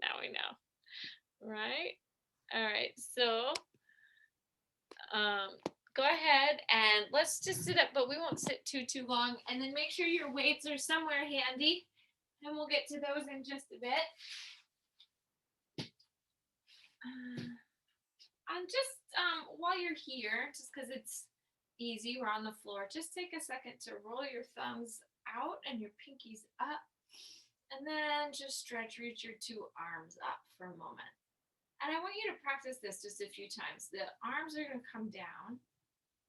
Now we know, right? All right, so go ahead and let's just sit up, but we won't sit too long. And then make sure your weights are somewhere handy, and we'll get to those in just a bit. And just while you're here, just because it's easy, we're on the floor, just take a second to roll your thumbs out and your pinkies up. And then just stretch, reach your two arms up for a moment. And I want you to practice this just a few times. The arms are going to come down.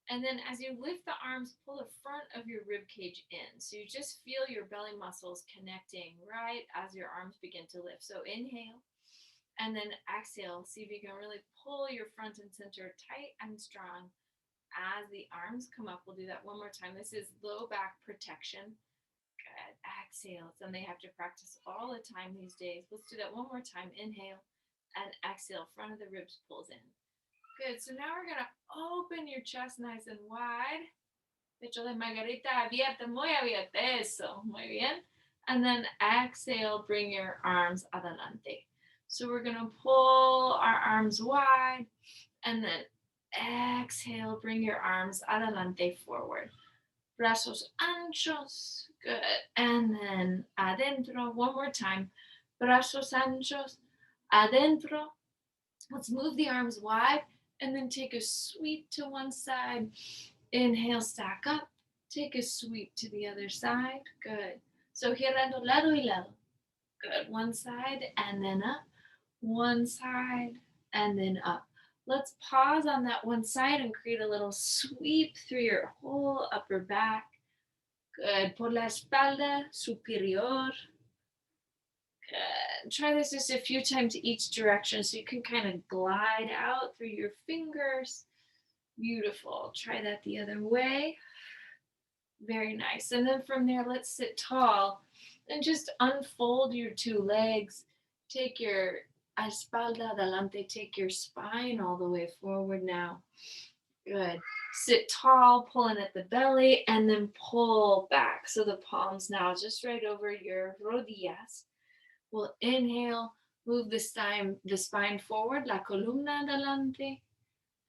And then as you lift the arms, pull the front of your rib cage in. So you just feel your belly muscles connecting right as your arms begin to lift. So inhale and then exhale. See if you can really pull your front and center tight and strong as the arms come up. We'll do that one more time. This is low back protection. Good. Exhale. And they have to practice all the time these days. Let's do that one more time. Inhale and exhale. Front of the ribs pulls in. Good. So now we're going to open your chest nice and wide. Pecho de margarita abierta, muy abierta. Eso. Muy bien. And then exhale, bring your arms adelante. So we're going to pull our arms wide and then exhale, bring your arms adelante forward. Brazos anchos. Good. And then adentro. One more time. Brazos anchos. Adentro. Let's move the arms wide and then take a sweep to one side. Inhale, stack up. Take a sweep to the other side. Good. So girando lado y lado. Good. One side and then up. One side and then up. Let's pause on that one side and create a little sweep through your whole upper back. Good. Por la espalda superior. Good. Try this just a few times each direction so you can kind of glide out through your fingers. Beautiful. Try that the other way. Very nice. And then from there, let's sit tall and just unfold your two legs. Take your espalda adelante, take your spine all the way forward now. Good. Sit tall, pulling at the belly, and then pull back. So the palms now just right over your rodillas. We'll inhale, move the spine forward, la columna adelante,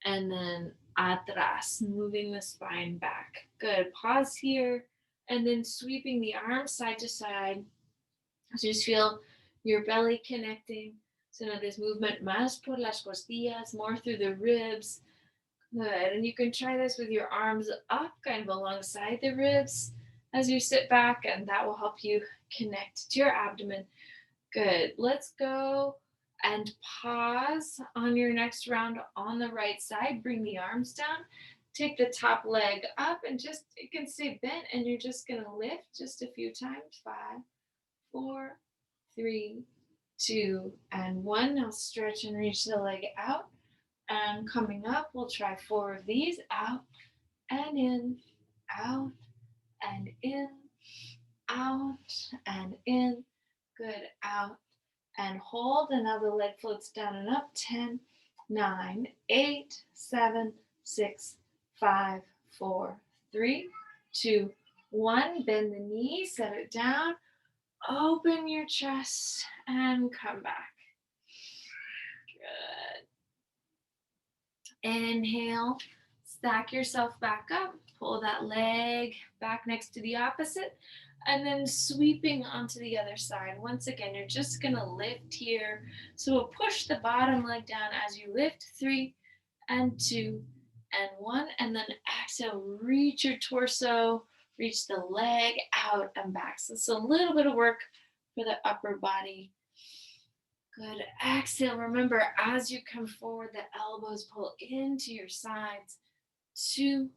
and then atrás, moving the spine back. Good. Pause here, and then sweeping the arms side to side. So just feel your belly connecting. So now this movement más por las costillas, more through the ribs. Good. And you can try this with your arms up, kind of alongside the ribs as you sit back, and that will help you connect to your abdomen. Good. Let's go and pause on your next round on the right side. Bring the arms down. Take the top leg up and just, it can stay bent, and you're just going to lift just a few times. 5, 4, 3, 2, and 1. Now stretch and reach the leg out. And coming up, we'll try 4 of these. Out and in, out and in, out and in. Good. Out and hold. And now the leg floats down and up. 10, 9, 8, 7, 6, 5, 4, 3, 2, 1. Bend the knee, set it down. Open your chest and come back. Good. Inhale, stack yourself back up, pull that leg back next to the opposite, and then sweeping onto the other side. Once again, you're just gonna lift here. So we'll push the bottom leg down as you lift. 3 and 2 and 1, and then exhale, reach your torso, reach the leg out and back. So it's a little bit of work for the upper body. Good. Exhale. Remember, as you come forward, the elbows pull into your sides. 2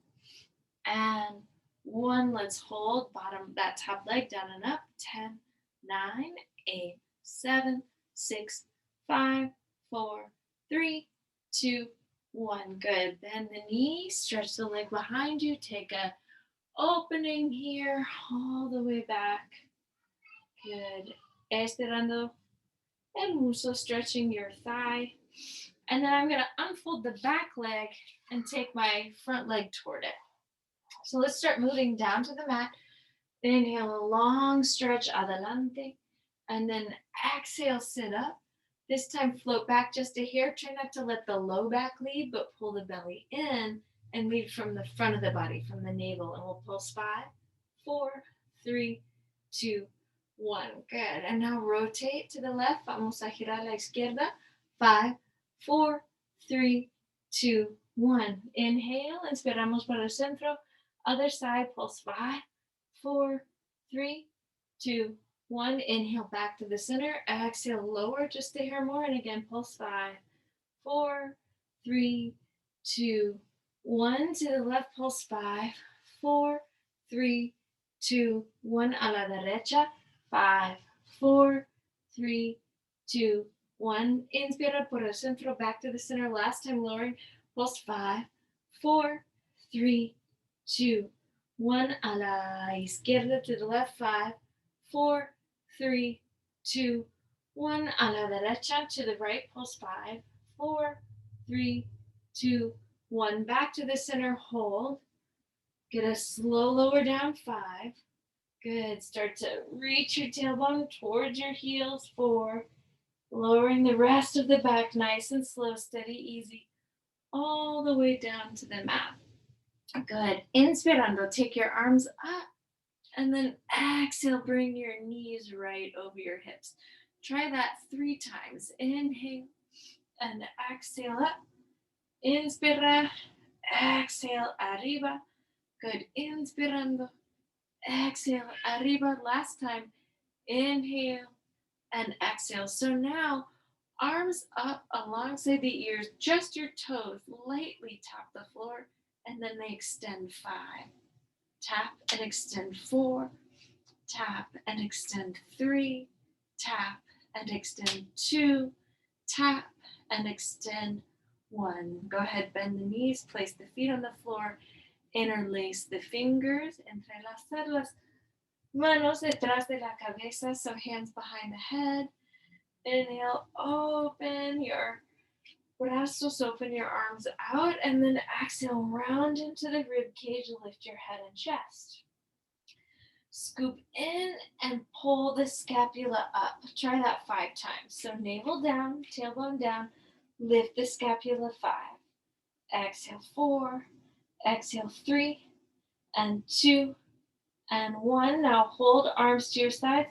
and 1. Let's hold bottom, that top leg down and up. 10, 9, 8, 7, 6, 5, 4, 3, 2, 1. Good. Bend the knee, stretch the leg behind you. Take a opening here, all the way back. Good. Estirando el muslo, stretching your thigh. And then I'm going to unfold the back leg and take my front leg toward it. So let's start moving down to the mat. Inhale, a long stretch adelante. And then exhale, sit up. This time float back just a hair. Try not to let the low back lead, but pull the belly in and lead from the front of the body, from the navel. And we'll pulse 5, 4, 3, 2, 1. Good. And now rotate to the left. Vamos a girar a la izquierda. 5, 4, 3, 2, 1. Inhale. Inspiramos para el centro. Other side. Pulse 5, 4, 3, 2, 1. Inhale back to the center. Exhale, lower just a hair more. And again, pulse 5, 4, 3, 2, 1. To the left, pulse 5, 4, 3, 2, 1. A la derecha. 5, 4, 3, 2, 1. Inspira por el centro, back to the center. Last time lowering. Pulse 5, 4, 3, 2, 1. A la izquierda to the left. 5, 4, 3, 2, 1. A la derecha to the right. Pulse 5, 4, 3, 2, 1. Back to the center. Hold. Get a slow lower down. 5. Good. Start to reach your tailbone towards your heels. 4. Lowering the rest of the back, nice and slow, steady, easy, all the way down to the mat. Good. Inspirando, take your arms up. And then exhale, bring your knees right over your hips. Try that 3 times. Inhale and exhale up. Inspira, exhale, arriba. Good. Inspirando, exhale, arriba. Last time. Inhale and exhale. So now, arms up alongside the ears, just your toes lightly tap the floor, and then they extend 5. Tap and extend 4. Tap and extend 3. Tap and extend 2. Tap and extend 1. Go ahead, bend the knees, place the feet on the floor, interlace the fingers, entrelazar las manos detrás de la cabeza, so hands behind the head. Inhale, open your brazos, open your arms out, and then exhale, round into the rib cage, lift your head and chest. Scoop in and pull the scapula up. Try that 5 times. So navel down, tailbone down, lift the scapula 5. Exhale 4, exhale 3, and 2, and 1. Now hold arms to your sides,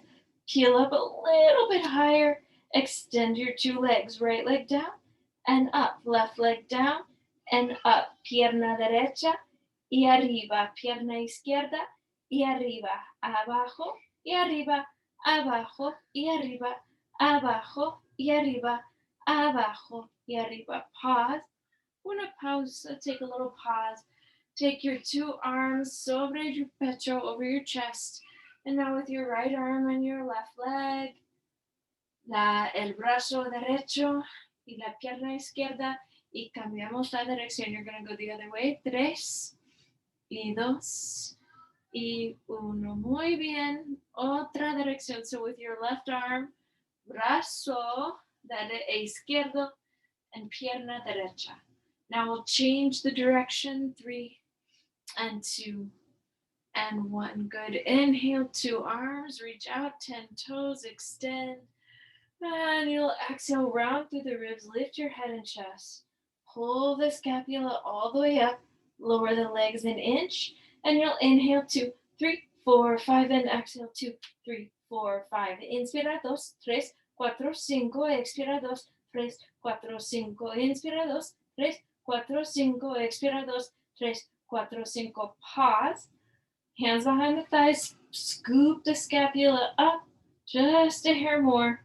peel up a little bit higher, extend your 2 legs, right leg down and up, left leg down and up, pierna derecha y arriba, pierna izquierda y arriba, abajo y arriba, abajo y arriba, abajo y arriba, abajo y arriba. Pause. Una pausa, take a little pause. Take your 2 arms sobre your pecho, over your chest. And now with your right arm and your left leg, el brazo derecho y la pierna izquierda. Y cambiamos la dirección. You're going to go the other way. 3 y 2 y 1. Muy bien. Otra dirección. So with your left arm, brazo izquierdo and pierna derecha. Now we'll change the direction. 3 and 2 and 1. Good. Inhale, 2 arms, reach out, 10 toes, extend. And you'll exhale, round through the ribs, lift your head and chest. Pull the scapula all the way up, lower the legs an inch, and you'll inhale 2, 3, 4, 5, and exhale 2, 3, 4, 5. Inspira 2, 3, 4, 5, expira 2, 3, 4, 5. Inspira 2, 3, 4, 5, expira 2, 3, 4, 5. Pause. Hands behind the thighs. Scoop the scapula up just a hair more.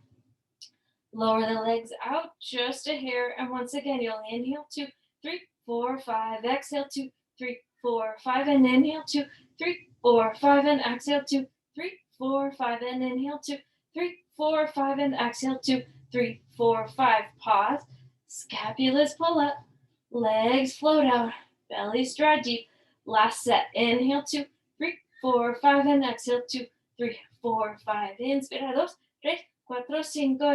Lower the legs out just a hair. And once again, you'll inhale 2, 3, 4, 5. Exhale 2, 3, 4, 5. And inhale 2, 3, 4, 5. And exhale 2, 3, 4, 5. And inhale 2, 3, 4, 5. And exhale 2, 3, 4, 5. Pause. Scapulas pull up. Legs float out. Belly draw deep. Last set. Inhale 2, 3, 4, 5. And exhale 2, 3, 4, 5. Inspira 2, 3, 4, 5.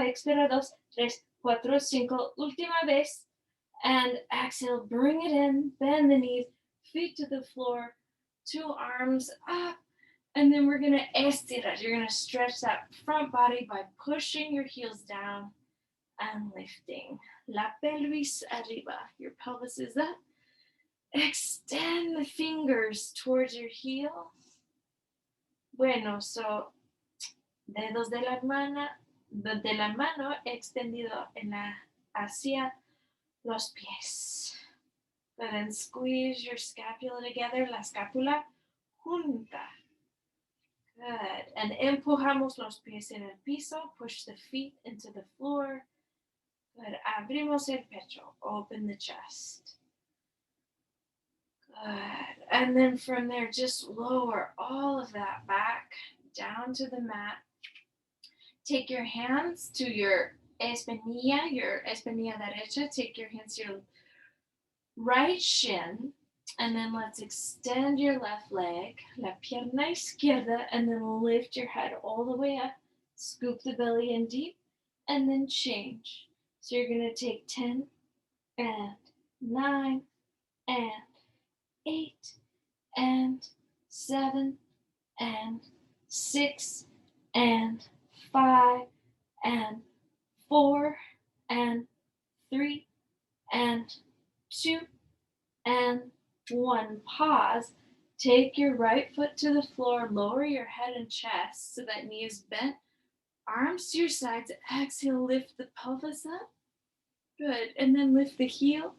Expira 2, 3, 4, 5. Última vez. And exhale. Bring it in. Bend the knees. Feet to the floor. 2 arms up. And then we're gonna estirar. You're gonna stretch that front body by pushing your heels down and lifting. La pelvis arriba. Your pelvis is up. Extend the fingers towards your heel. Bueno, so dedos de la mano extendido hacia los pies. Good, and squeeze your scapula together, la scapula junta. Good, and empujamos los pies en el piso, push the feet into the floor. Good, abrimos el pecho, open the chest. Good, and then from there, just lower all of that back down to the mat. Take your hands to your espinilla derecha. Take your hands to your right shin, and then let's extend your left leg, la pierna izquierda, and then lift your head all the way up. Scoop the belly in deep, and then change. So you're going to take 10 and 9 and 8 and 7 and 6 and 5 and 4 and 3 and 2 and 1. Pause. Take your right foot to the floor. Lower your head and chest so that knee is bent. Arms to your sides. Exhale, lift the pelvis up. Good. And then lift the heel.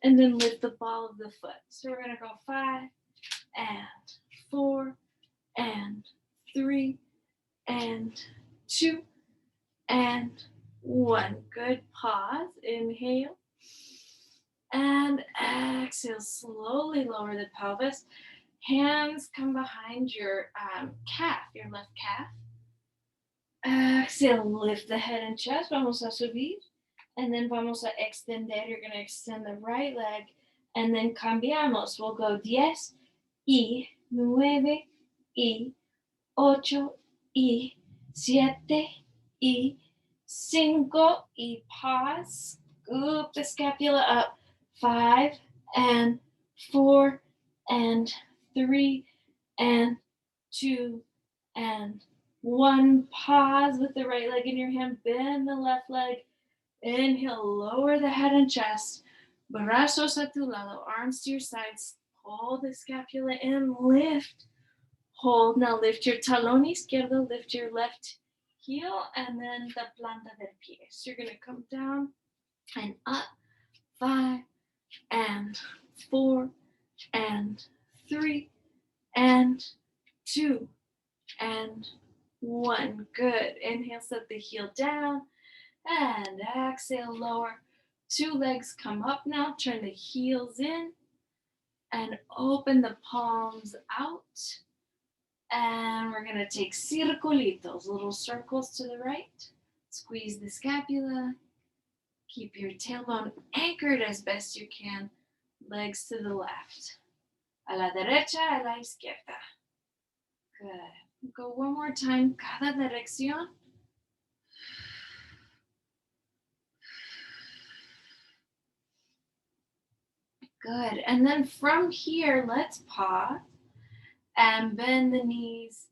And then lift the ball of the foot. So we're going to go 5 and 4 and 3 and 2 and 1. Good. Pause. Inhale. And exhale, slowly lower the pelvis. Hands come behind your calf, your left calf. Exhale, lift the head and chest. Vamos a subir. And then vamos a extender. You're going to extend the right leg. And then cambiamos. We'll go 10 y 9 y 8 y 7 y 5 y pause. Scoop the scapula up. 5 and 4 and 3 and 2 and 1. Pause with the right leg in your hand. Bend the left leg. Inhale, lower the head and chest. Brazos a tu lado, arms to your sides. Pull the scapula in, lift. Hold. Now lift your talón izquierdo, lift your left heel, and then the planta del pie. So you're going to come down and up. 5 and 4 and 3 and 2 and 1. Good. Inhale, set the heel down and exhale, lower. 2 legs come up now. Turn the heels in and open the palms out. And we're going to take circulitos, little circles to the right. Squeeze the scapula. Keep your tailbone anchored as best you can. Legs to the left. A la derecha, a la izquierda. Good. Go one more time, cada dirección. Good. And then from here, let's pause and bend the knees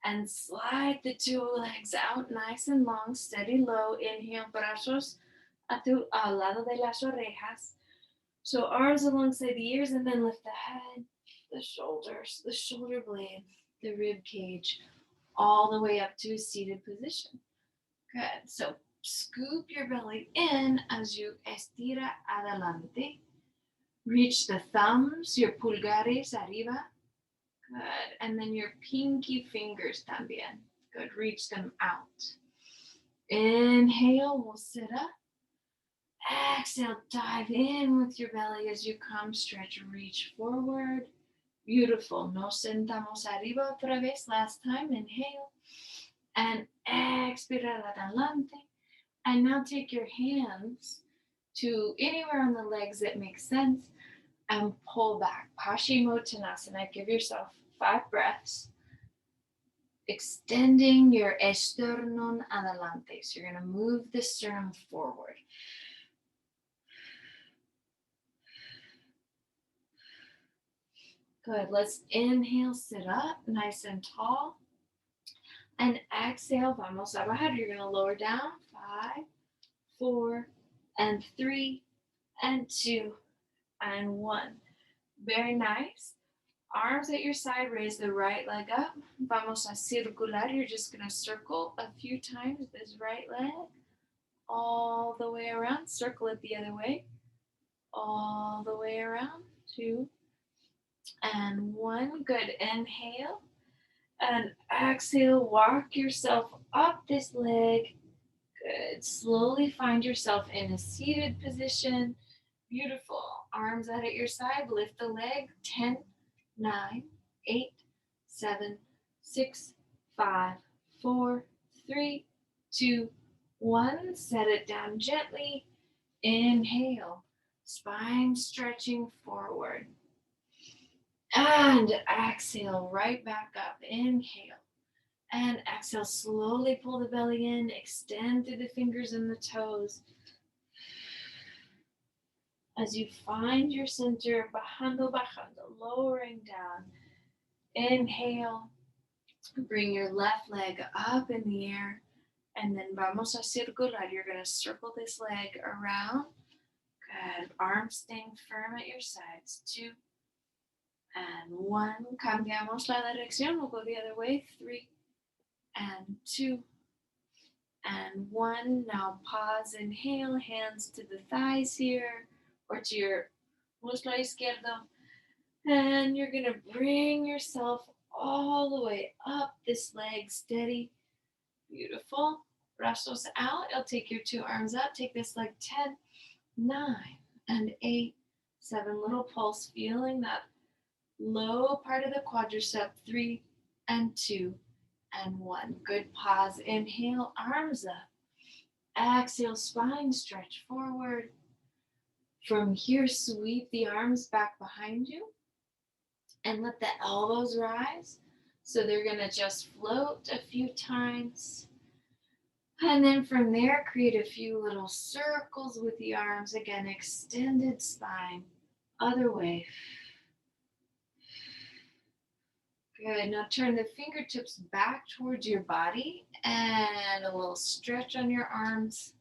and slide the 2 legs out nice and long, steady, low. Inhale, brazos al lado de las orejas. So arms alongside the ears, and then lift the head, the shoulders, the shoulder blade, the rib cage, all the way up to a seated position. Good. So scoop your belly in as you estira adelante. Reach the thumbs, your pulgares arriba. Good. And then your pinky fingers también. Good. Reach them out. Inhale, we'll sit up. Exhale, dive in with your belly as you come, stretch, reach forward. Beautiful. Nos sentamos arriba otra vez. Last time, inhale. And expirar adelante. And now take your hands to anywhere on the legs that makes sense and pull back. Paschimottanasana. Give yourself 5 breaths. Extending your esternón adelante. So you're going to move the sternum forward. Good. Let's inhale, sit up, nice and tall. And exhale, vamos a bajar. You're going to lower down. 5, 4, and 3, and 2, and 1. Very nice. Arms at your side, raise the right leg up. Vamos a circular. You're just going to circle a few times this right leg all the way around. Circle it the other way. All the way around. 2, and 1. Good. Inhale. And exhale. Walk yourself up this leg. Good. Slowly find yourself in a seated position. Beautiful. Arms out at your side. Lift the leg. 10, 9, 8, 7, 6, 5, 4, 3, 2, 1. Set it down gently. Inhale. Spine stretching forward. And exhale right back up. Inhale. And exhale. Slowly pull the belly in. Extend through the fingers and the toes. As you find your center, bajando, bajando, lowering down. Inhale, bring your left leg up in the air, and then vamos a circular. You're going to circle this leg around. Good. Arms staying firm at your sides. 2, and 1. Cambiamos la dirección. We'll go the other way. 3, and 2, and 1. Now pause, inhale, hands to the thighs here, or to your muslo izquierdo. And you're going to bring yourself all the way up this leg, steady. Beautiful. Brazos out. I'll take your 2 arms up. Take this leg. 10, 9, and 8, 7. Little pulse, feeling that low part of the quadricep. 3, and 2, and 1. Good. Pause. Inhale, arms up. Exhale, spine stretch forward. From here, sweep the arms back behind you. And let the elbows rise. So they're going to just float a few times. And then from there, create a few little circles with the arms. Again, extended spine. Other way. Good. Now turn the fingertips back towards your body. And a little stretch on your arms.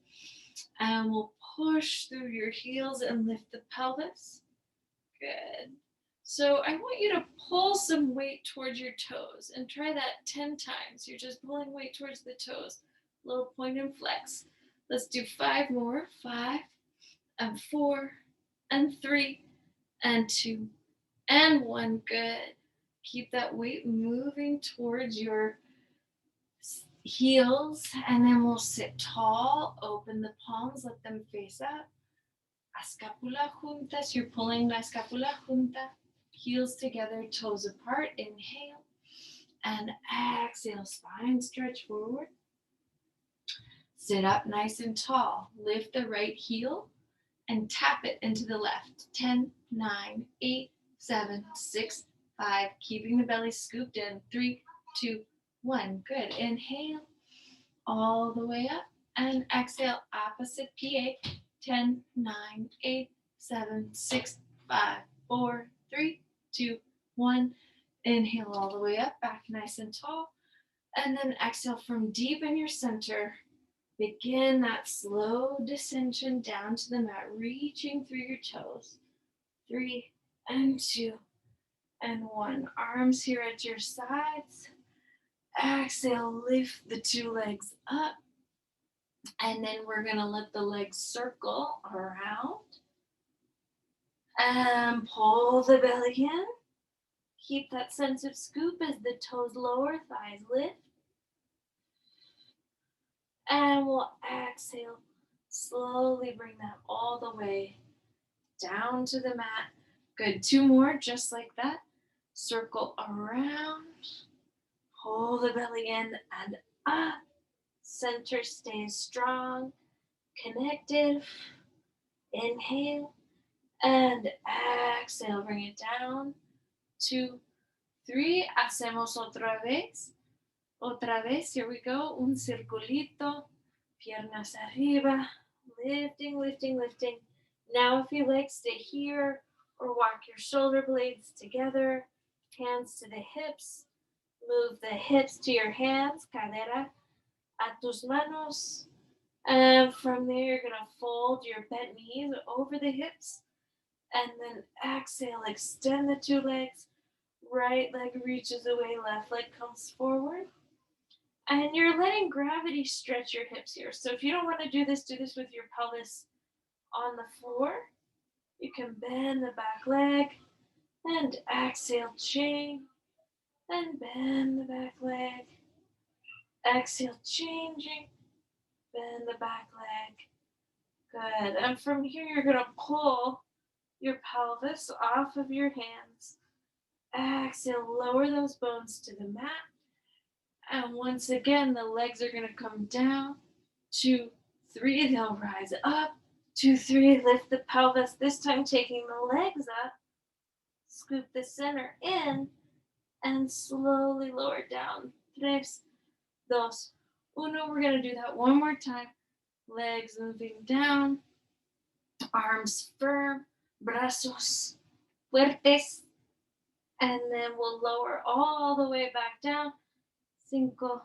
And we'll push through your heels and lift the pelvis. Good. So I want you to pull some weight towards your toes and try that 10 times. You're just pulling weight towards the toes. Little point and flex. Let's do 5 more. 5, and 4, and 3, and 2, and 1. Good. Keep that weight moving towards your heels, and then we'll sit tall. Open the palms, let them face up. Escapula juntas. You're pulling la escapula junta. Heels together, toes apart. Inhale and exhale. Spine stretch forward. Sit up nice and tall. Lift the right heel and tap it into the left. 10, 9, 8, 7, 6, 5. Keeping the belly scooped in. 3, 2, 1. Good. Inhale all the way up and exhale. Opposite PA. 10, 9, 8, 7, 6, 5, 4, 3, 2, 1. Inhale all the way up, back nice and tall. And then exhale from deep in your center. Begin that slow descension down to the mat, reaching through your toes. 3, and 2, and 1. Arms here at your sides. Exhale, lift the 2 legs up. And then we're going to let the legs circle around. And pull the belly in. Keep that sense of scoop as the toes lower, thighs lift. And we'll exhale. Slowly bring that all the way down to the mat. Good. 2 more, just like that. Circle around. Pull the belly in and up. Center stays strong. Connected. Inhale. And exhale. Bring it down. 2, 3. Hacemos otra vez. Otra vez. Here we go. Un circulito. Piernas arriba. Lifting, lifting, lifting. Now if you like, stay here or walk your shoulder blades together. Hands to the hips. Move the hips to your hands, cadera a tus manos. And from there, you're going to fold your bent knees over the hips. And then exhale, extend the two legs. Right leg reaches away, left leg comes forward. And you're letting gravity stretch your hips here. So if you don't want to do this with your pelvis on the floor. You can bend the back leg and exhale, chain, and bend the back leg. Exhale, changing, bend the back leg. Good. And from here, you're going to pull your pelvis off of your hands. Exhale, lower those bones to the mat. And once again, the legs are going to come down. 2, 3, they'll rise up. 2, 3, lift the pelvis. This time taking the legs up. Scoop the center in and slowly lower down. 3, 2, 1. We're going to do that one more time. Legs moving down. Arms firm. Brazos fuertes. And then we'll lower all the way back down. 5, 4,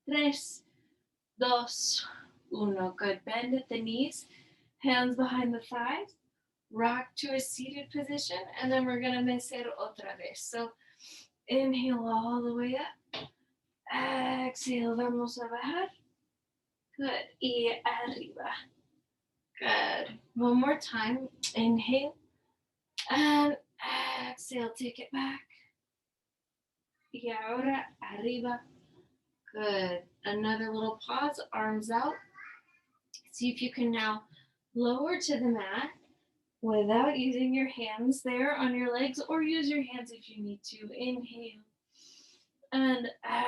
3, 2, 1. Good. Bend at the knees. Hands behind the thighs. Rock to a seated position. And then we're going to mecer otra vez. So inhale all the way up. Exhale. Vamos a bajar. Good. Y arriba. Good. One more time. Inhale. And exhale. Take it back. Y ahora arriba. Good. Another little pause. Arms out. See if you can now lower to the mat without using your hands there on your legs, or use your hands if you need to. Inhale. And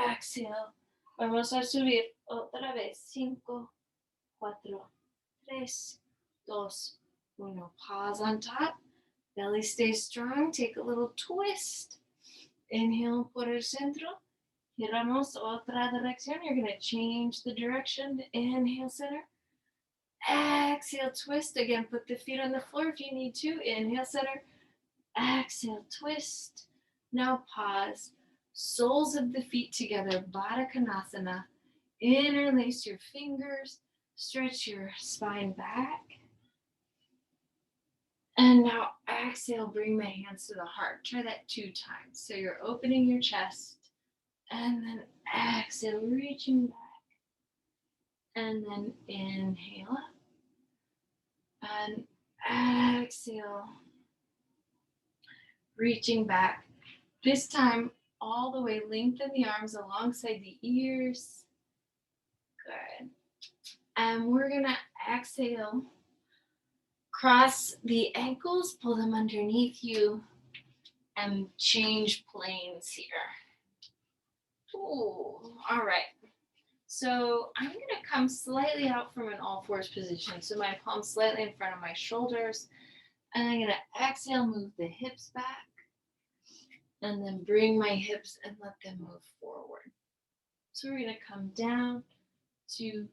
exhale. Vamos a subir otra vez. 5, 4, 3, 2, 1. Pause on top. Belly stays strong. Take a little twist. Inhale por el centro. Giramos otra dirección. You're going to change the direction. Inhale, center. Exhale, twist. Again, put the feet on the floor if you need to. Inhale, center. Exhale, twist. Now pause. Soles of the feet together. Baddha Konasana. Interlace your fingers. Stretch your spine back. And now exhale, bring my hands to the heart. Try that 2 times. So you're opening your chest. And then exhale, reaching back. And then inhale up. And exhale, reaching back. This time, all the way, lengthen the arms alongside the ears. Good. And we're going to exhale. Cross the ankles, pull them underneath you, and change planes here. Ooh, all right. So I'm going to come slightly out from an all fours position. So my palms slightly in front of my shoulders. And I'm going to exhale, move the hips back. And then bring my hips and let them move forward. So we're going to come down, 2,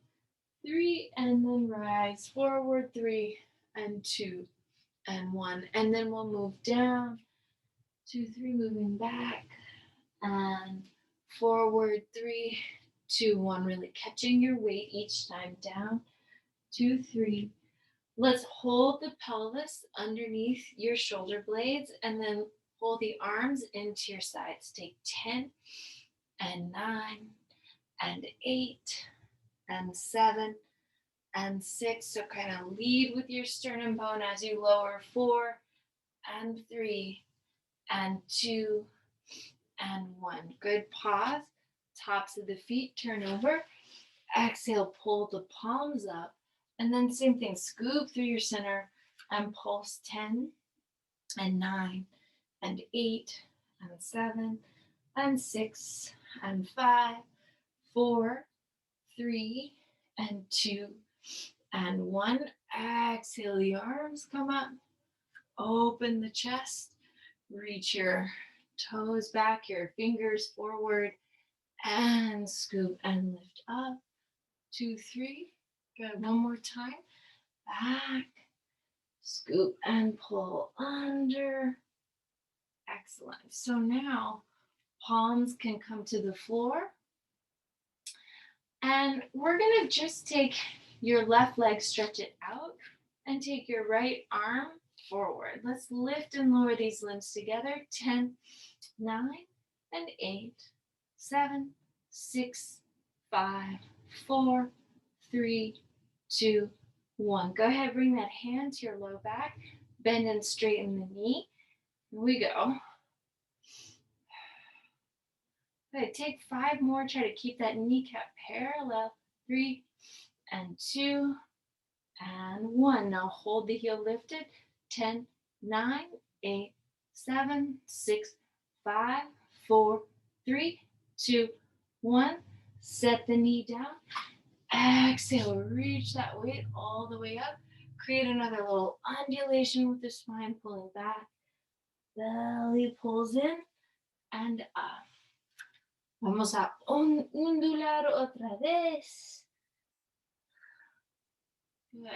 3, and then rise forward, 3 and 2 and 1. And then we'll move down, 2, 3, moving back and forward, 3, 2, 1. Really catching your weight each time. Down, 2, 3. Let's hold the pelvis underneath your shoulder blades and then pull the arms into your sides. Take 10 and 9 and 8 and 7 and 6. So kind of lead with your sternum bone as you lower. 4 and 3 and 2 and 1. Good. Pause. Tops of the feet turn over. Exhale, pull the palms up. And then same thing, scoop through your center and pulse 10 and 9 and 8 and 7 and 6 and 5, 4, 3 and 2 and 1. Exhale, the arms come up. Open the chest. Reach your toes back, your fingers forward, and scoop and lift up. 2, 3. Good. One more time. Back. Scoop and pull under. Excellent. So now palms can come to the floor. And we're going to just take your left leg, stretch it out, and take your right arm forward. Let's lift and lower these limbs together. 10, 9, and 8, 7, 6, 5, 4, 3, 2, 1. Go ahead, bring that hand to your low back. Bend and straighten the knee. Here we go. Good. Take 5 more. Try to keep that kneecap parallel. 3 and 2 and 1. Now hold the heel lifted. 10, 9, 8, 7, 6, 5, 4, 3, 2, 1. Set the knee down. Exhale. Reach that weight all the way up. Create another little undulation with the spine pulling back. Belly pulls in and up. Vamos a ondular otra vez. Good.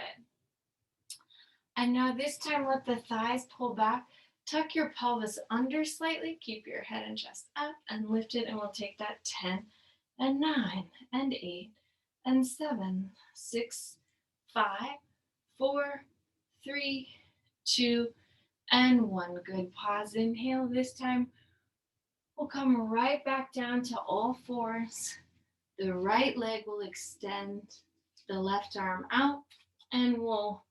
And now this time let the thighs pull back. Tuck your pelvis under slightly. Keep your head and chest up and lift it. And we'll take that 10 and 9 and 8 and 7, 6, 5, 4, 3, 2, and 1. Good. Pause. Inhale. This time we'll come right back down to all fours. The right leg will extend the left arm out, and we'll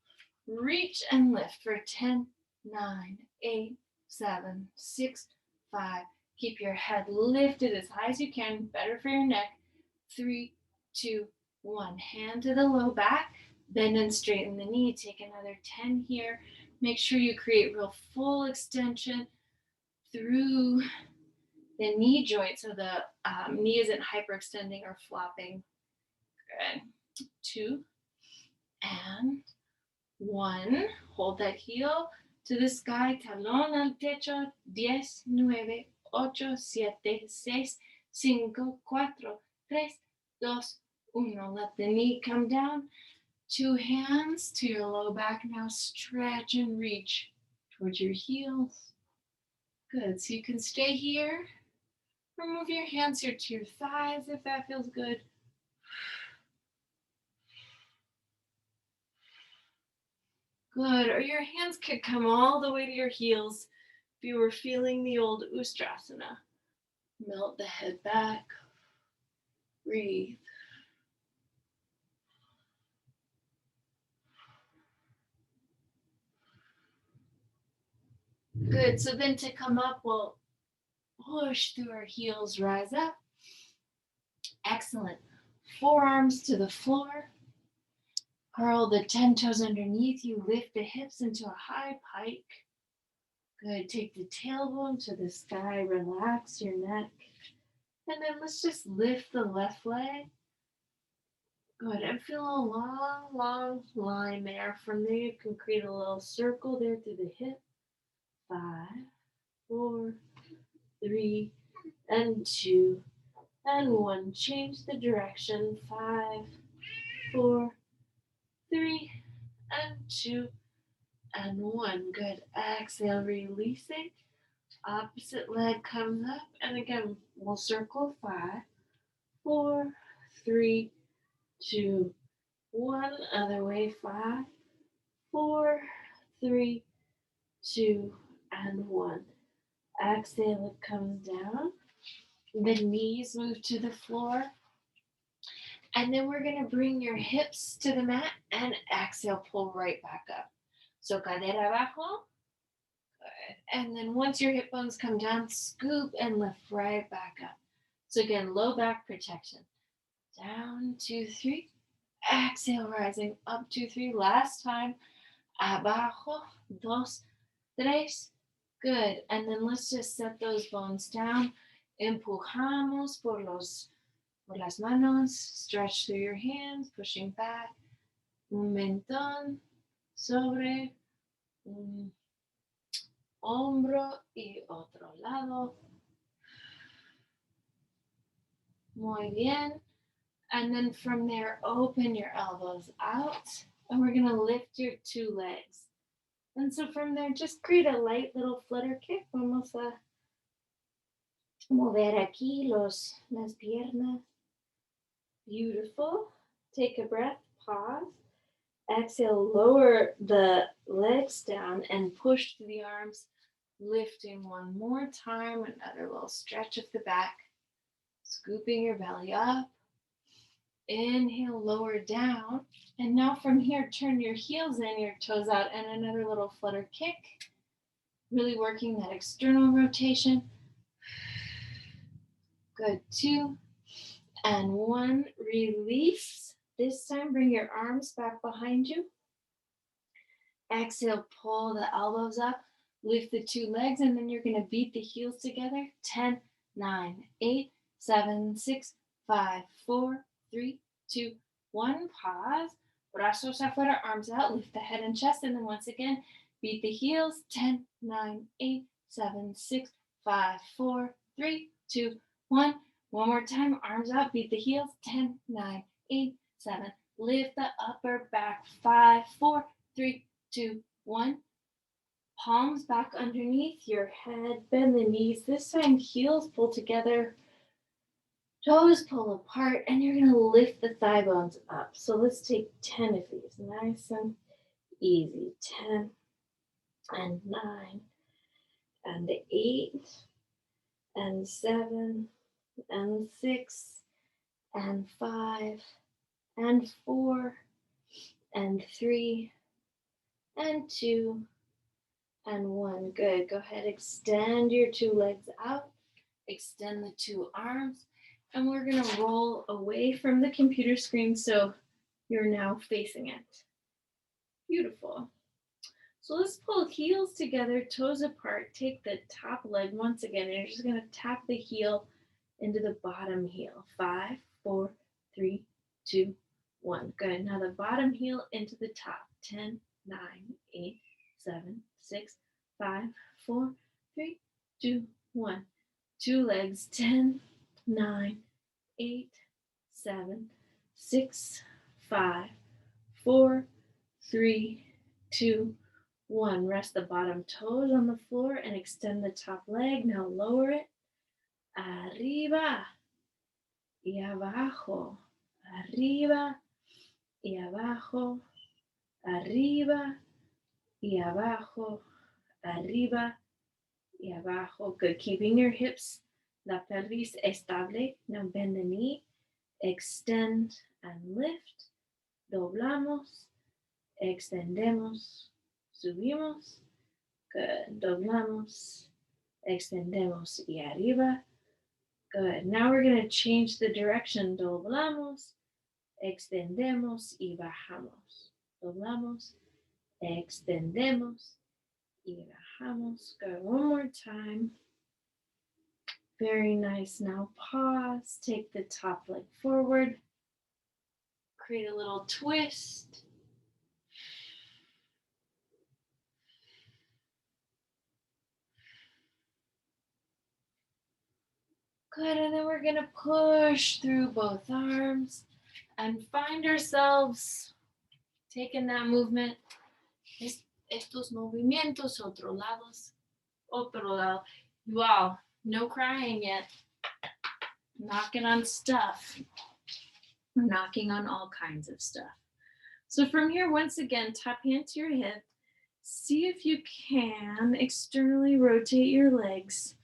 reach and lift for 10, 9, 8, 7, 6, 5. Keep your head lifted as high as you can, better for your neck. 3, 2, 1. Hand to the low back, bend and straighten the knee. Take another 10 here. Make sure you create real full extension through the knee joint so the knee isn't hyperextending or flopping. Good. 2 and 1. Hold that heel to the sky. Talón al techo. 10, 9, 8, 7, 6, 5, 4, 3, 2, 1. Let the knee come down. 2 hands to your low back. Now stretch and reach towards your heels. Good. So you can stay here. Remove your hands here to your thighs if that feels good. Good. Or your hands could come all the way to your heels if you were feeling the old Ustrasana. Melt the head back. Breathe. Good. So then to come up, we'll push through our heels, rise up. Excellent. Forearms to the floor. Curl the 10 toes underneath you. Lift the hips into a high pike. Good. Take the tailbone to the sky. Relax your neck. And then let's just lift the left leg. Good. And feel a long, long line there. From there, you can create a little circle there through the hip. 5, 4, 3, and 2, and 1. Change the direction. 5, 4, 3, and 2, and 1. Good. Exhale, releasing. Opposite leg comes up. And again, we'll circle. 5, 4, 3, 2, 1. Other way. 5, 4, 3, 2, and 1. Exhale, it comes down. The knees move to the floor. And then we're going to bring your hips to the mat and exhale, pull right back up. So cadera abajo. Good. And then once your hip bones come down, scoop and lift right back up. So again, low back protection. Down, 2, 3. Exhale, rising up, 2, 3. Last time. Abajo, 2, 3. Good. And then let's just set those bones down. Empujamos por las manos. Stretch through your hands, pushing back. Un mentón sobre un hombro y otro lado. Muy bien. And then from there, open your elbows out. And we're going to lift your 2 legs. And so from there, just create a light little flutter kick. Vamos a mover aquí las piernas. Beautiful. Take a breath, pause. Exhale, lower the legs down and push through the arms, lifting one more time. Another little stretch of the back, scooping your belly up. Inhale, lower down. And now from here, turn your heels in, your toes out, and another little flutter kick. Really working that external rotation. Good, 2 and 1. Release. This time, bring your arms back behind you. Exhale, pull the elbows up. Lift the 2 legs, and then you're going to beat the heels together. 10, 9, 8, 7, 6, 5, 4, 3, 2, 1. Pause. Brazos afuera, arms out. Lift the head and chest, and then once again, beat the heels. 10, 9, 8, 7, 6, 5, 4, 3, 2, 1. One more time, arms out. Beat the heels. 10, 9, 8, 7. Lift the upper back. 5, 4, 3, 2, 1. Palms back underneath your head. Bend the knees. This time, heels pull together. Toes pull apart. And you're going to lift the thigh bones up. So let's take 10 of these. Nice and easy. 10 and 9 and 8 and 7 and 6 and 5 and 4 and 3 and 2 and 1. Good. Go ahead, extend your 2 legs out, extend the 2 arms, and we're going to roll away from the computer screen so you're now facing it. Beautiful. So let's pull heels together, toes apart. Take the top leg once again, and you're just going to tap the heel into the bottom heel. 5, 4, 3, 2, 1. Good. Now the bottom heel into the top. 10, 9, 8, 7, 6, 5, 4, 3, 2, 1. 2 legs. 10, 9, 8, 7, 6, 5, 4, 3, 2, 1. Rest the bottom toes on the floor and extend the top leg. Now lower it. Arriba y abajo. Arriba y abajo. Arriba y abajo. Arriba y abajo. Good. Keeping your hips, la pelvis estable. Now bend the knee. Extend and lift. Doblamos. Extendemos. Subimos. Good. Doblamos. Extendemos y arriba. Good. Now we're going to change the direction. Doblamos. Extendemos y bajamos. Doblamos. Extendemos y bajamos. Good. One more time. Very nice. Now pause. Take the top leg forward. Create a little twist. Good, and then we're gonna push through both arms and find ourselves taking that movement. Estos movimientos, otro lado. Wow, no crying yet. Knocking on stuff. We're knocking on all kinds of stuff. So from here, once again, top hand to your hip. See if you can externally rotate your legs.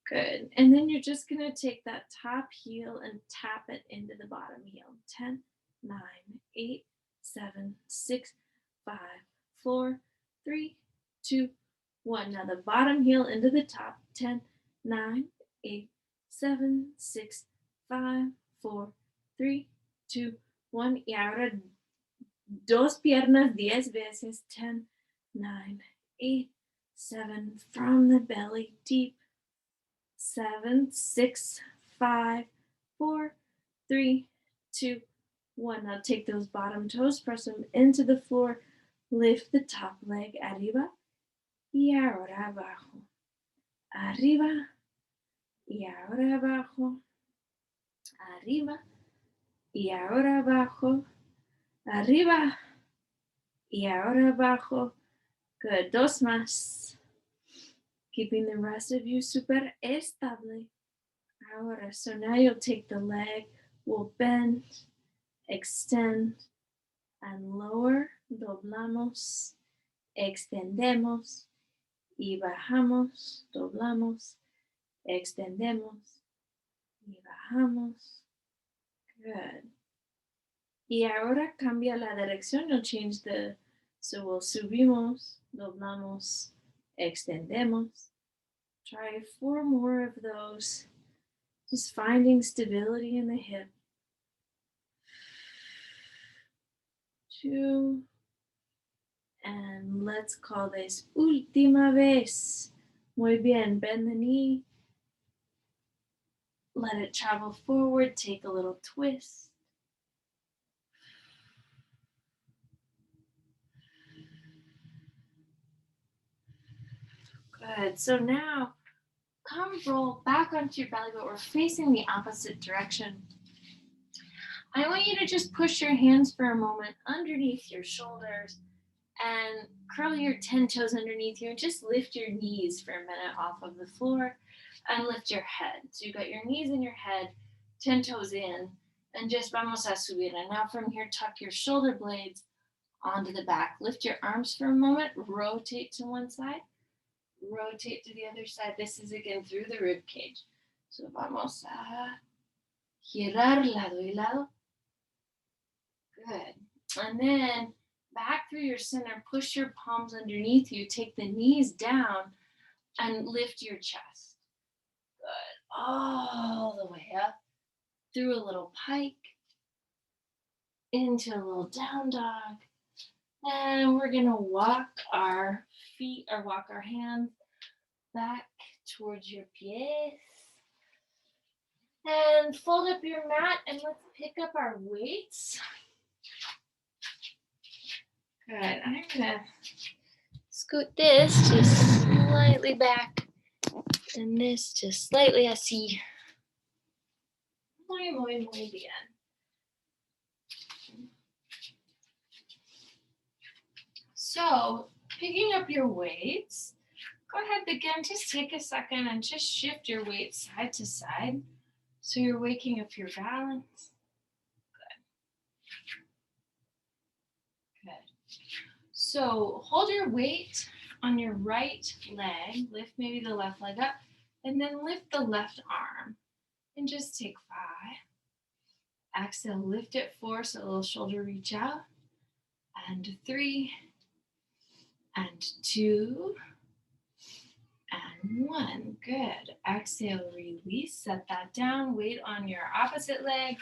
Good. And then you're just going to take that top heel and tap it into the bottom heel. 10, 9, 8, 7, 6, 5, 4, 3, 2, 1. Now the bottom heel into the top. 10, 9, 8, 7, 6, 5, 4, 3, 2, 1. Y ahora dos piernas 10 veces. 10, 9, 8, 7. From the belly deep. 7, 6, 5, 4, 3, 2, 1. Now take those bottom toes, press them into the floor, lift the top leg, arriba, y ahora abajo. Arriba, y ahora abajo. Arriba, y ahora abajo. Arriba, y ahora abajo. Good. Dos más. Keeping the rest of you super estable. Ahora, so now you'll take the leg, we'll bend, extend, and lower. Doblamos, extendemos, y bajamos, doblamos, extendemos, y bajamos. Good. Y ahora cambia la dirección. You'll change the, so we'll subimos, doblamos, extendemos. Try 4 more of those. Just finding stability in the hip. 2. And let's call this última vez. Muy bien. Bend the knee. Let it travel forward. Take a little twist. Good. So now come roll back onto your belly, but we're facing the opposite direction. I want you to just push your hands for a moment underneath your shoulders and curl your 10 toes underneath you and just lift your knees for a minute off of the floor and lift your head. So you got your knees in your head, 10 toes in, and just vamos a subir. And now from here, tuck your shoulder blades onto the back. Lift your arms for a moment, rotate to one side, rotate to the other side. This is again through the rib cage. So vamos a girar lado y lado. Good. And then back through your center, push your palms underneath you, take the knees down and lift your chest. Good. All the way up through a little pike into a little down dog. And we're gonna walk our feet or walk our hands back towards your pies. And fold up your mat and let's pick up our weights. Good. I'm gonna scoot this just slightly back and this just slightly así. Muy bien. So, picking up your weights, go ahead again, just take a second and just shift your weight side to side so you're waking up your balance. Good. So hold your weight on your right leg, lift maybe the left leg up, and then lift the left arm. And just take 5. Exhale, lift it 4, so a little shoulder reach out. And 3, and 2, and 1. Good. Exhale, release, set that down, weight on your opposite leg,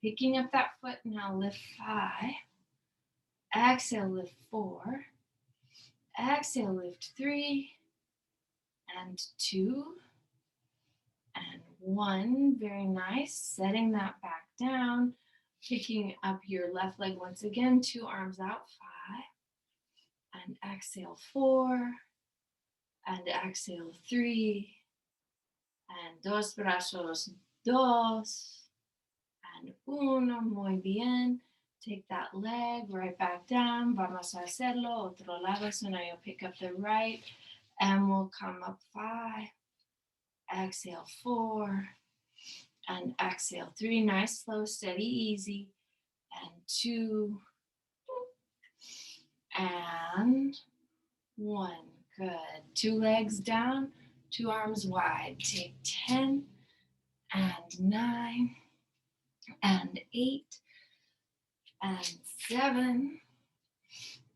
picking up that foot. Now lift 5. Exhale, lift 4. Exhale, lift 3, and 2, and 1. Very nice. Setting that back down, picking up your left leg once again, 2 arms out, 5, and exhale 4, and exhale 3, and dos brazos, dos, and uno. Muy bien. Take that leg right back down. Vamos a hacerlo otro lado. So now you'll pick up the right and we'll come up 5. Exhale 4 and exhale 3. Nice, slow, steady, easy. And 2 and 1. Good. 2 legs down, 2 arms wide. Take 10 and 9 and 8 and 7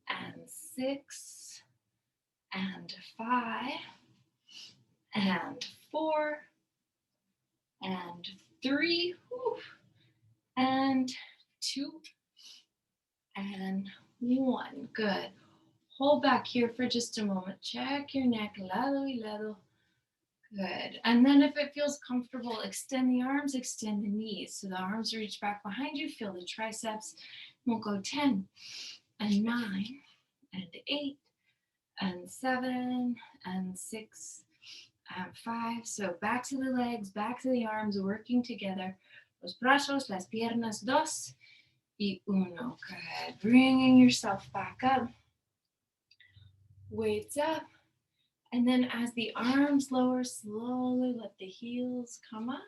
and 6 and 5 and 4 and 3 and 2 and 1. Good. Hold back here for just a moment. Check your neck, lado y lado. Good. And then if it feels comfortable, extend the arms, extend the knees. So the arms reach back behind you, feel the triceps. We'll go 10 and 9 and 8 and 7 and 6 and 5. So back to the legs, back to the arms, working together. Los brazos, las piernas, dos y uno. Good. Bringing yourself back up. weights up. And then as the arms lower, slowly let the heels come up.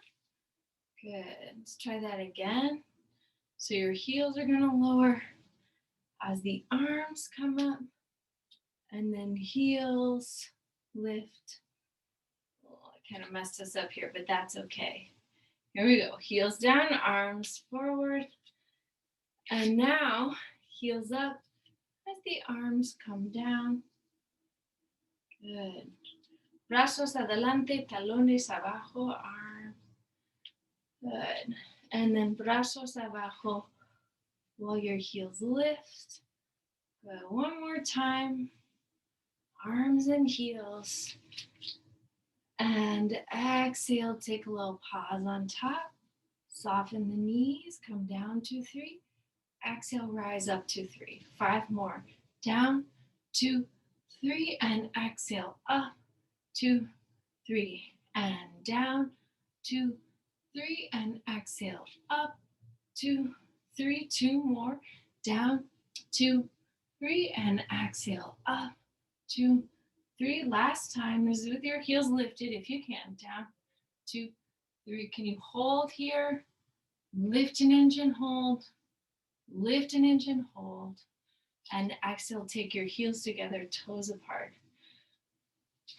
Good. Let's try that again. So your heels are going to lower as the arms come up. And then heels lift. Oh, I kind of messed us up here, but that's okay. Here we go. Heels down, arms forward. And now heels up as the arms come down. Good. Brazos adelante, talones abajo, arms. Good. And then brazos abajo while your heels lift. Good. One more time. Arms and heels. And exhale, take a little pause on top. Soften the knees, come down 2, 3. Exhale, rise up 2, 3. 5 more. Down, 2, 3, and exhale, up, 2, 3, and down, 2, 3, and exhale, up, 2, 3, 2 more, down, 2, 3, and exhale, up, 2, 3. Last time is with your heels lifted if you can, down, 2, 3. Can you hold here? Lift an inch and hold. Lift an inch and hold. And exhale, take your heels together, toes apart.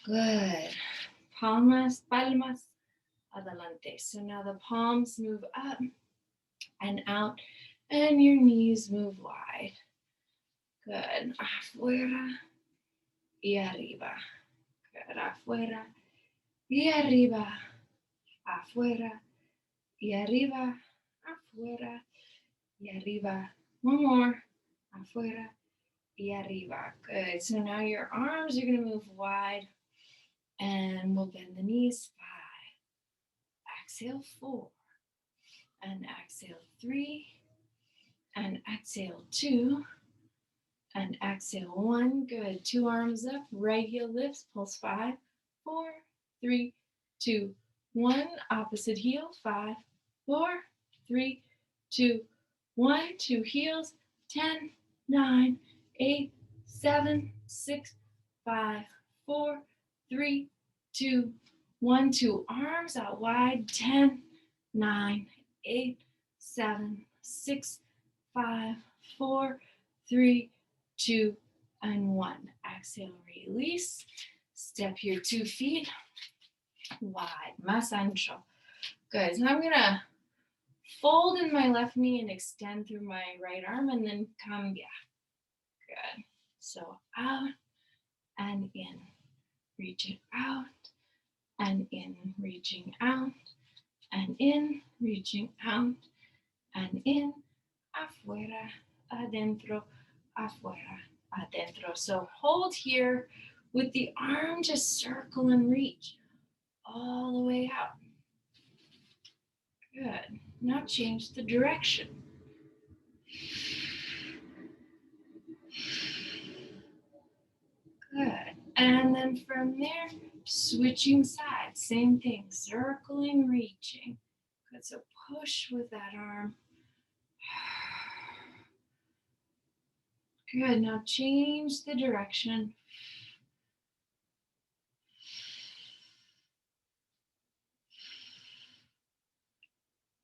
Good. Palmas, adelante. So now the palms move up and out, and your knees move wide. Good. Afuera y arriba. Good. Afuera y arriba. Afuera y arriba. Afuera y arriba. One more. Afuera y arriba. Good. So now your arms are going to move wide, and we'll bend the knees. 5. Exhale, 4. And exhale, 3. And exhale, 2. And exhale, 1. Good. 2 arms up. Right heel lifts. Pulse 5, 4, 3, 2, 1. Opposite heel. 5, 4, 3, 2, 1. 2 heels. 10, 9, 8, 7, 6, 5, 4, 3, 2, 1. 2 arms out wide. 10, 9, 8, 7, 6, 5, 4, 3, 2, and 1. Exhale, release. Step your 2 feet wide, más ancho. Good. So now I'm going to fold in my left knee and extend through my right arm, and then come back. Good. So out and in. Reaching out and in. Reaching out and in. Reaching out and in. Afuera, adentro, afuera, adentro. So hold here with the arm, just circle and reach all the way out. Good. Now change the direction. Good. And then from there, switching sides. Same thing. Circling, reaching. Good. So push with that arm. Good. Now change the direction.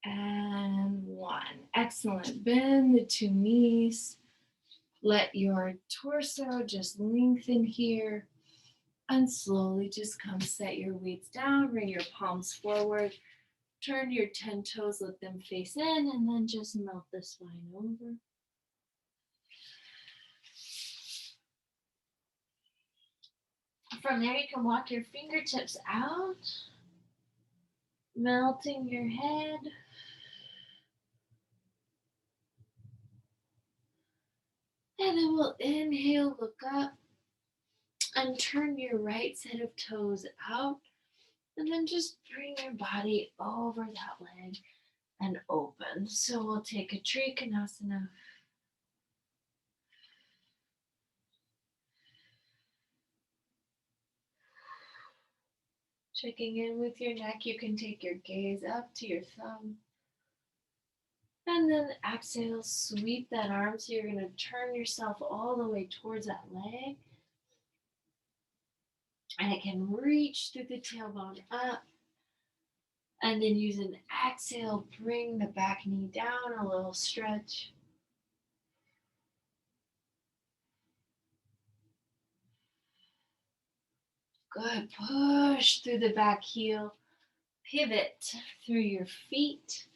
And 1. Excellent. Bend the 2 knees. Let your torso just lengthen here. And slowly just come set your weights down. Bring your palms forward. Turn your 10 toes. Let them face in. And then just melt the spine over. From there, you can walk your fingertips out. Melting your head. And then we'll inhale, look up, and turn your right set of toes out. And then just bring your body over that leg and open. So we'll take a Trikonasana. Checking in with your neck, you can take your gaze up to your thumb. And then exhale, sweep that arm. So you're going to turn yourself all the way towards that leg. And I can reach through the tailbone up. And then use an exhale, bring the back knee down, a little stretch. Good. Push through the back heel. Pivot through your feet.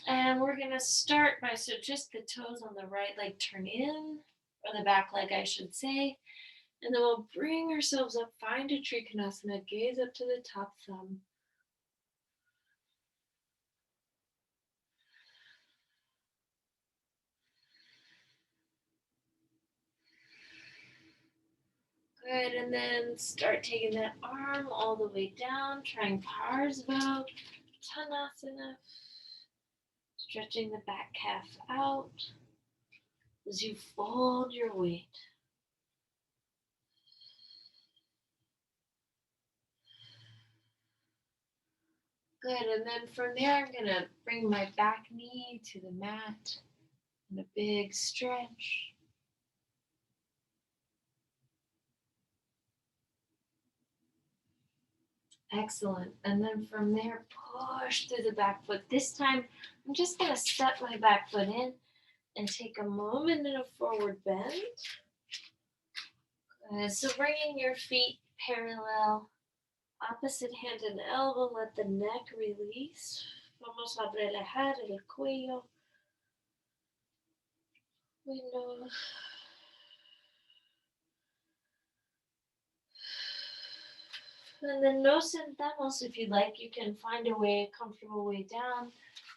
And we're going to start by, so just the toes on the right leg turn in, or the back leg, I should say. And then we'll bring ourselves up, find a Trikonasana, gaze up to the top thumb. Good, and then start taking that arm all the way down, trying Parsva Tanasana. Stretching the back calf out as you fold your weight. Good, and then from there, I'm gonna bring my back knee to the mat and a big stretch. Excellent. And then from there, push through the back foot. This time, I'm just gonna step my back foot in and take a moment in a forward bend. Good. So bringing your feet parallel, opposite hand and elbow, let the neck release. Vamos a relajar el cuello. Window. And then nos sentamos. If you'd like, you can find a comfortable way down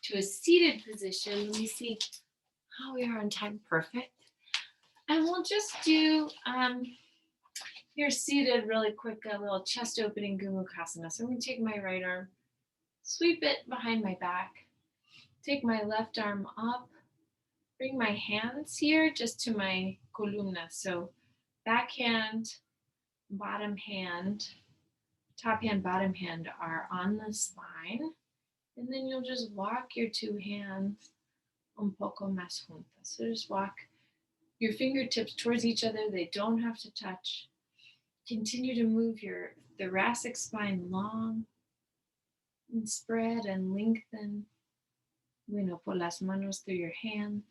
to a seated position. Let me see how we are on time. Perfect. And we'll just do, you're seated really quick, a little chest opening Gumukasana. So I'm going to take my right arm, sweep it behind my back, take my left arm up, bring my hands here just to my columna. So back hand, bottom hand, top hand, bottom hand are on the spine. And then you'll just walk your two hands un poco más juntas. So just walk your fingertips towards each other. They don't have to touch. Continue to move your thoracic spine long and spread and lengthen. Bueno, por las manos through your hands.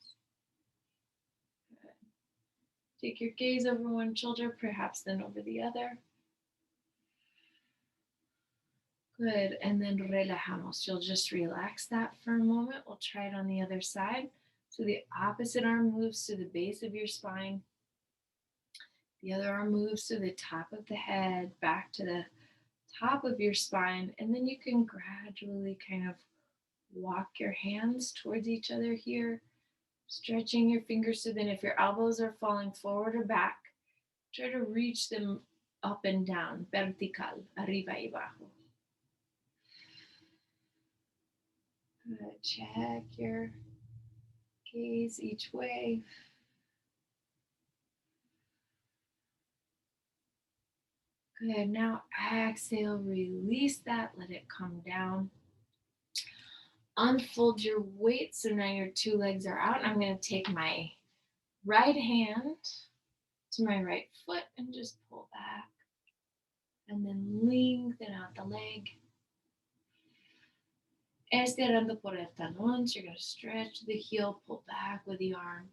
Good. Take your gaze over one shoulder, perhaps then over the other. Good, and then relajamos. You'll just relax that for a moment. We'll try it on the other side. So the opposite arm moves to the base of your spine. The other arm moves to the top of the head, back to the top of your spine. And then you can gradually kind of walk your hands towards each other here, stretching your fingers. So then if your elbows are falling forward or back, try to reach them up and down, vertical, arriba y abajo. Good. Check your gaze each way. Good. Now exhale, release that, let it come down. Unfold your weight. So now your two legs are out. I'm going to take my right hand to my right foot and just pull back. And then lengthen out the leg. Estirando por el talón. So you're going to stretch the heel, pull back with the arm.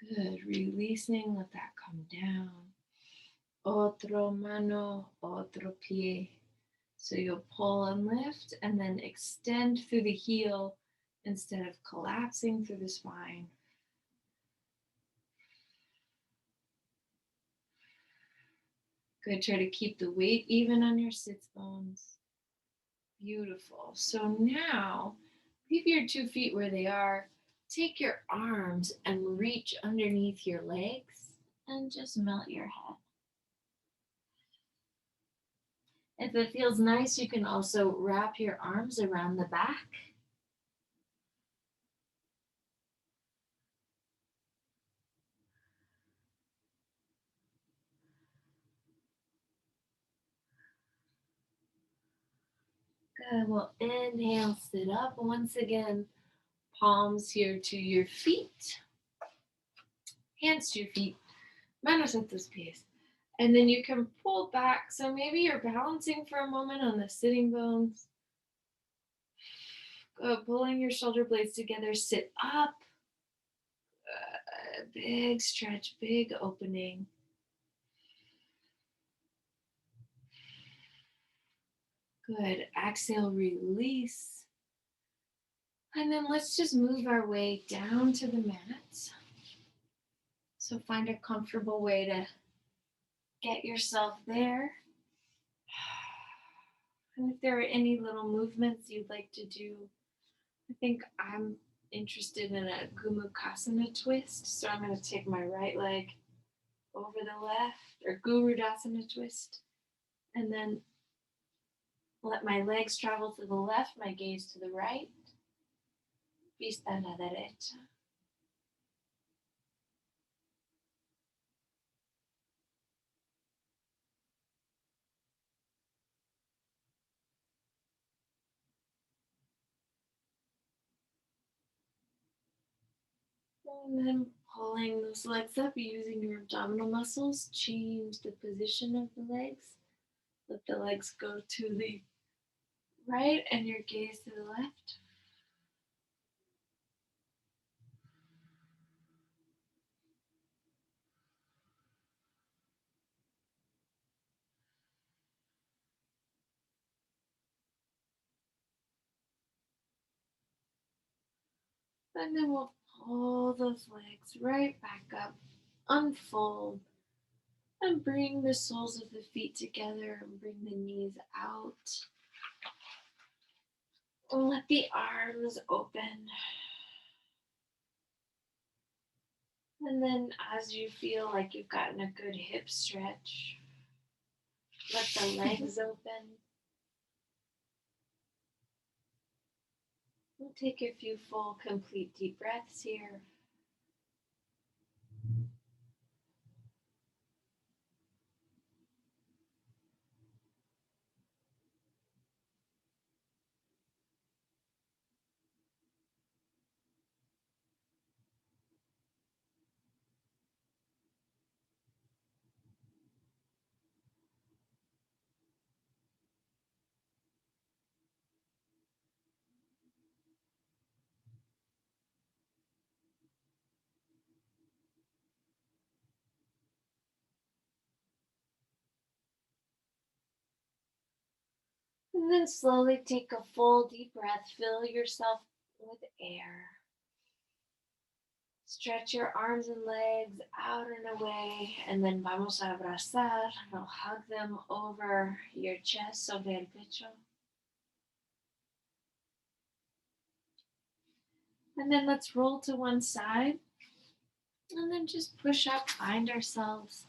Good. Releasing, let that come down. Otro mano, otro pie. So you'll pull and lift and then extend through the heel instead of collapsing through the spine. Good. Try to keep the weight even on your sits bones. Beautiful. So now leave your 2 feet where they are. Take your arms and reach underneath your legs and just melt your head. If it feels nice, you can also wrap your arms around the back. Good. We'll inhale, sit up once again. Palms here to your feet. Hands to your feet. Manos a tus pies. And then you can pull back. So maybe you're balancing for a moment on the sitting bones, pulling your shoulder blades together, sit up, big stretch, big opening. Good. Exhale, release. And then let's just move our way down to the mat. So find a comfortable way to get yourself there. And if there are any little movements you'd like to do, I think I'm interested in a Gumukasana twist. So I'm going to take my right leg over the left, or Gurudasana twist, and then let my legs travel to the left, my gaze to the right. Vista a la derecha. And then pulling those legs up using your abdominal muscles. Change the position of the legs. Let the legs go to the right and your gaze to the left. And then we'll pull those legs right back up, unfold, and bring the soles of the feet together and bring the knees out. Let the arms open. And then as you feel like you've gotten a good hip stretch, let the legs open. We'll take a few full, complete deep breaths here. And then slowly take a full deep breath. Fill yourself with air. Stretch your arms and legs out and away. And then vamos a abrazar. We'll hug them over your chest, sobre el pecho. And then let's roll to one side. And then just push up, find ourselves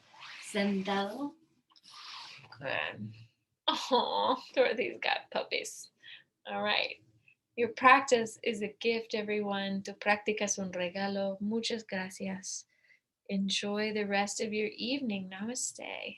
sentado. Good. Oh, Dorothy's got puppies. All right. Your practice is a gift, everyone. Tu práctica es un regalo. Muchas gracias. Enjoy the rest of your evening. Namaste.